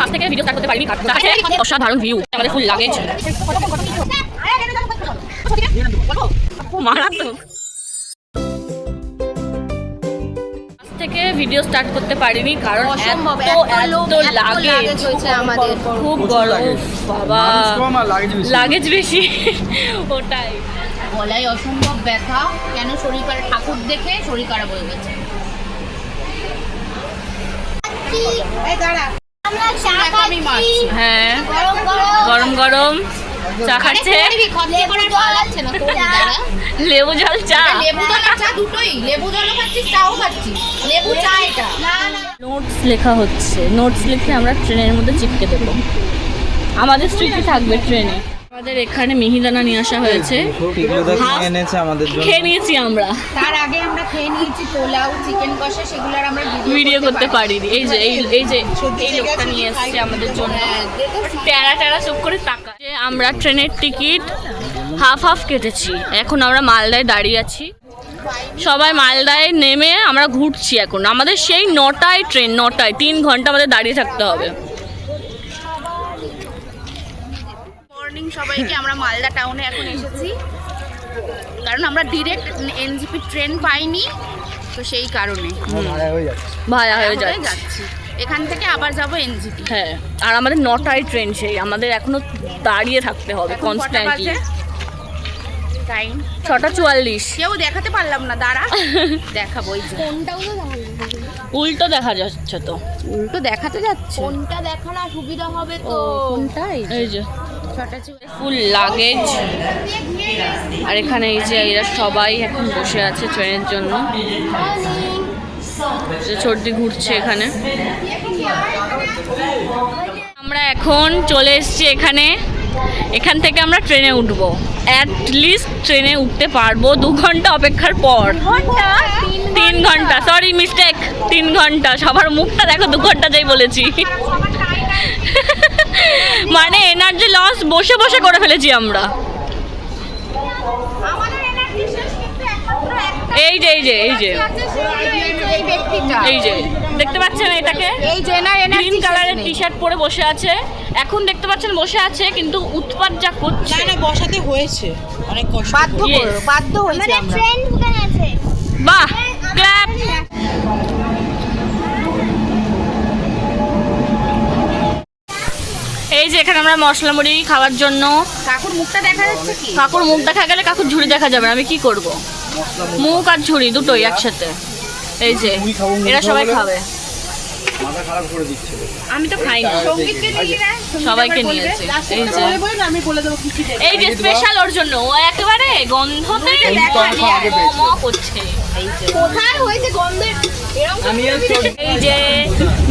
First থেকে video start করতে পারিনি, অসাধারণ ভিউ, আমাদের ফুল লাগেজ মারাত্মক। থেকে ভিডিও স্টার্ট করতে পারিনি কারণ এত লাগেজ হয়েছে আমাদের, খুব গরম বাবা, লাগেজ বেশি ওটাই। গলায় অসম্ভব ব্যথা, কেন শরীর খারাপ, ঠাকুর দেখে শরীর খারাপ হয়ে গেছে। হ্যাঁ গরম গরম চা খাচ্ছে, লেবু জল চা, লেবু জল চা দুটোই, লেবু জল খাচ্ছি চাও খাচ্ছি, লেবু চা এটা। নোটস লেখা হচ্ছে, নোটস লিখে আমরা ট্রেনের মধ্যে চিপকে দেবো, আমাদের স্মৃতি থাকবে ট্রেনে। আমাদের এখানে মিহিদানা নিয়ে আসা হয়েছে, খেয়ে নিয়েছি আমরা, তার আগে আমরা খেয়ে নিয়েছি পোলাও, চিকেন কষা, সেগুলো আর আমরা ভিডিও করতে পারিনি। এই যে এই লোকটা নিয়ে এসেছে আমাদের জন্য, ট্যারা ট্যারা চুপ করে তাকা। আমরা ট্রেনের টিকিট হাফ কেটেছি, এখন আমরা মালদায় দাঁড়িয়ে আছি, সবাই মালদায় নেমে আমরা ঘুরছি এখন। আমাদের সেই 9টায় ট্রেন, 9টায় 3 ঘন্টা আমাদের দাঁড়িয়ে থাকতে হবে। মর্নিং সবাইকে, আমরা মালদা টাউনে এখন এসেছি কারণ আমরা ডিরেক্ট এনজিপি ট্রেন পাইনি, তো সেই কারণে ভাড়া হয়ে যাচ্ছি। এখান থেকে আবার যাবো এনজিপি। হ্যাঁ, আর আমাদের 9টায় ট্রেন, সেই আমাদের এখনো দাঁড়িয়ে থাকতে হবে কনস্ট্যান্টলি। টাইম 6:44। কেউ দেখাতে পারলাম না, দাঁড়া দেখাবো। উল্টো দেখা যাচ্ছে, তো উল্টো দেখাতে যাচ্ছে, কোনটা দেখানো সুবিধা হবে তো? কোনটাই এই যে ফুল লাগেজ। আর এখানে এই যে এরা সবাই এখন বসে আছে ট্রেনের জন্য, সর্দি ঘুরছে এখানে। আমরা এখন চলে এসেছি এখানে, এখান থেকে আমরা ট্রেনে উঠবো, অ্যাটলিস্ট ট্রেনে উঠতে পারবো 2 ঘন্টা অপেক্ষার পর। 3 ঘন্টা, সরি মিস্টেক, 3 ঘন্টা। সবার মুখটা দেখো, 2 ঘন্টা যাই বলেছি, মানে এনার্জি লস বসে বসে করে ফেলেছি আমরা। এই যে দেখতে পাচ্ছেন এটাকে, গ্রিন কালারের টি শার্ট পরে বসে আছে, এখন দেখতে পাচ্ছেন বসে আছে, কিন্তু উৎপাত যা করছে। না বসাতে হয়েছে, অনেক কষ্ট, বাধ্য হয়েছে আমরা। বাহ, ক্ল্যাপ। এই যে এখানে আমরা মশলা মুড়ি খাওয়ার জন্য, কাকুর মুখটা দেখা যাচ্ছে কি? কাকুর মুখ দেখা গেলে কাকুর ঝুড়ি দেখা যাবে, আমি কি করব, মুখ আর ঝুড়ি দুটোই একসাথে। এই যে এরা সবাই খাবে, আমি তো খাই না, সবাইকে নিয়েছে। এই যে স্পেশাল ওর জন্য, ও একেবারে গন্ধতে করছে। কোথায় হয়েছে গন্ধের? এই যে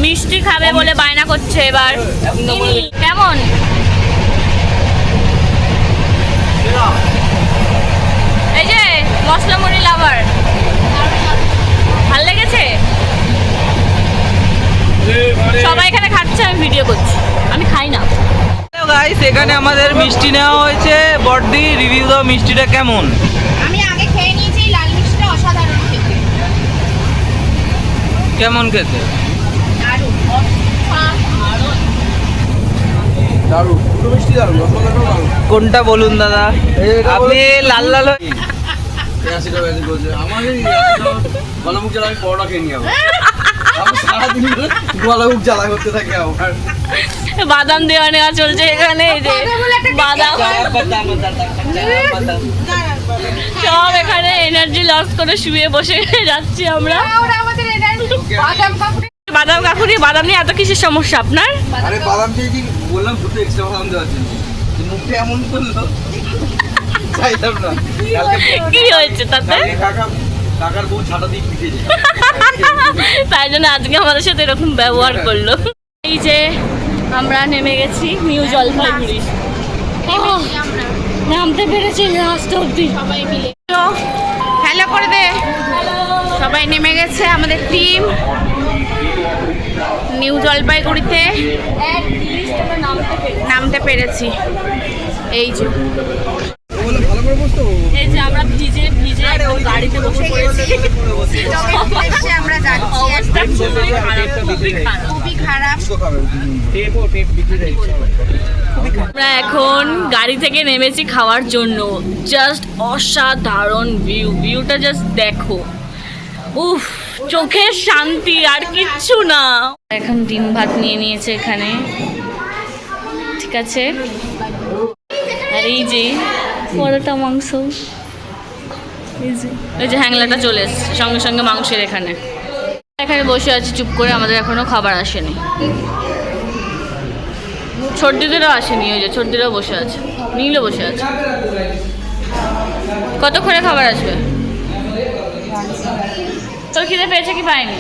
মিষ্টি খাবে বলে বায়না করছে এবার। কেমন এই যে মশলা মুড়ি লাভার, ভাল লেগেছে? সবাই এখানে খাচ্ছে, আমি ভিডিও করছি, আমি খাই না। গাইস এখানে আমাদের মিষ্টি নেওয়া হয়েছে, বড়দি রিভিউ দাও, মিষ্টিটা কেমন? আমি আগে খেয়ে নিয়েছি, লাল মিষ্টিটা অসাধারণ খেতে। কেমন খেতে? কোনটা বলুন দাদা, আপনি লাল লাল বাদাম দেওয়া নেওয়া চলছে এখানে, এই যে বাদাম সব এখানে এনার্জি লস করে শুয়ে বসে যাচ্ছি আমরা। বাদাম কাকুরি, বাদাম নিয়ে এত কিসের সমস্যা আপনার? আরে বাদাম দিয়ে বললাম দুটো এক্সট্রা বাদাম দেওয়ার জন্য, মুখে এমন করলো চাইলাম না। কি হয়েছে তাতে? কাকার বউ ছাটা দিয়ে পিঠে যায়, তাই জন্য আজকে আমাদের সাথে এরকম ব্যবহার করলো। এই যে আমরা নেমে গেছি নিউ জলপাইগুড়ি, নামতে পেরেছি লাস্ট অব্দি সবাই মিলে। হ্যালো করে দে, সবাই নেমে গেছে আমাদের টিম নিউ জলপাইগুড়িতে, নামতে পেরেছি। এই যে এই যে আমরা ভিজে একদম গাড়িতে বসে পড়েছি, আমরা যাচ্ছি, অবস্থা খুবই খারাপ, খুবই খারাপ। খারাপ। আমরা এখন গাড়ি থেকে নেমেছি খাওয়ার জন্য। জাস্ট অসাধারণ ভিউটা জাস্ট দেখো, উফ, চোখের শান্তি আর কিচ্ছু না। এখন ডিম ভাত নিয়ে নিয়েছে এখানে, ঠিক আছে। আর এই যে পরোটা মাংস, এই যে হ্যাংলাটা চলে এসছে সঙ্গে সঙ্গে মাংসের। এখানে বসে আছি চুপ করে, আমাদের এখনো খাবার আসেনি। ছোটদিদেরও আসেনি, ওই যে ছোটদিরও বসে আছে, নীলও বসে আছে। কতক্ষণে খাবার আসবে? তোর খিদে পেয়েছে কি পায়নি?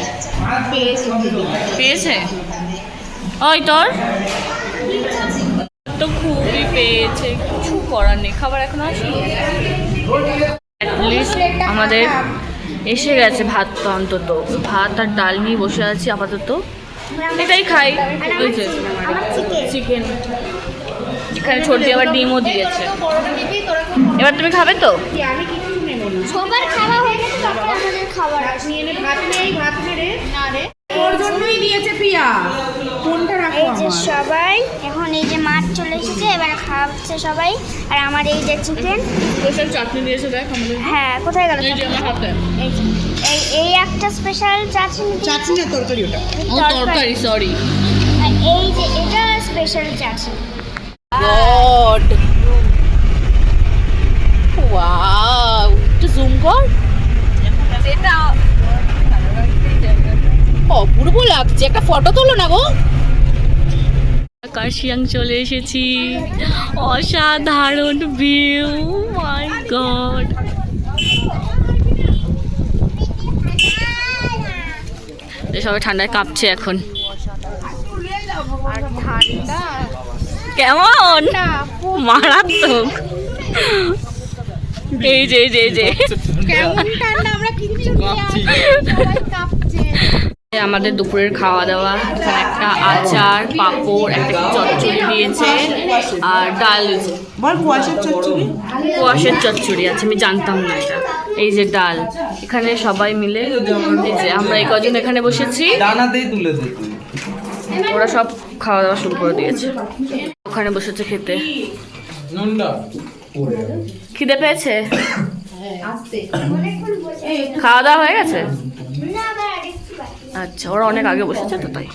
পেয়েছে। ওই তোর তো খুবই পেয়েছে, কিছু করার নেই, খাবার এখন আসেনি। অ্যাটলিস্ট আমাদের এসে গেছে ভাত, তো অন্তত ভাত আর ডাল নিয়ে বসে আছি আপাতত, এটাই খাই। চিকেন এখানে ছোট দিয়ে আবার ডিমও দিয়েছে। এবার তুমি খাবে তো? সবার খাওয়া হয়ে গেছে, তারপর আমাদের খাবার আসবে। ওর জন্যই দিয়েছে প্রিয়া। কোনটা রাখো? এই যে সবাই এখন এই যে মাছ চলে এসেছে, এবার খাওয়াচ্ছে সবাই। আর আমার এই যে চিকেন, স্পেশাল চাটনি দিয়েছে, দেখ আমাদের। হ্যাঁ কোথায় গেল? এই যে আমার হাতে। এই একটা স্পেশাল চাটনি না তরকারি ওটা। ও তরকারি, সরি। এই যে এটা স্পেশাল চাটনি। গড, ওয়াও, একটু জুম কর। এটা অপূর্ব লাগছে, একটা ফটো তোলো না গো। কার্শিয়াং চলে এসেছি, অসাধারণ ভিউ, মাই গড। সবাই ঠান্ডায় কাঁপছে এখন। কেমন মারাত্মক। এই যে আমাদের দুপুরের খাওয়া দাওয়া। এখানে একটা আচার, পাঁপড়, একটা চচ্চড়ি দিয়েছে আর ডাল। কোয়াশের চচ্চড়ি আছে, আমি জানতাম না এটা। এই যে ডাল, এখানে সবাই মিলে এই যে আমরা এই কজন এখানে বসেছি, ডানাতেই তুলে দে তুই। ওরা সব খাওয়া দাওয়া শুরু করে দিয়েছে, ওখানে বসেছে খেতে। খিদে পেয়েছে? খাওয়া দাওয়া হয়ে গেছে? আচ্ছা, ওরা অনেক আগে বসেছে তো তাই।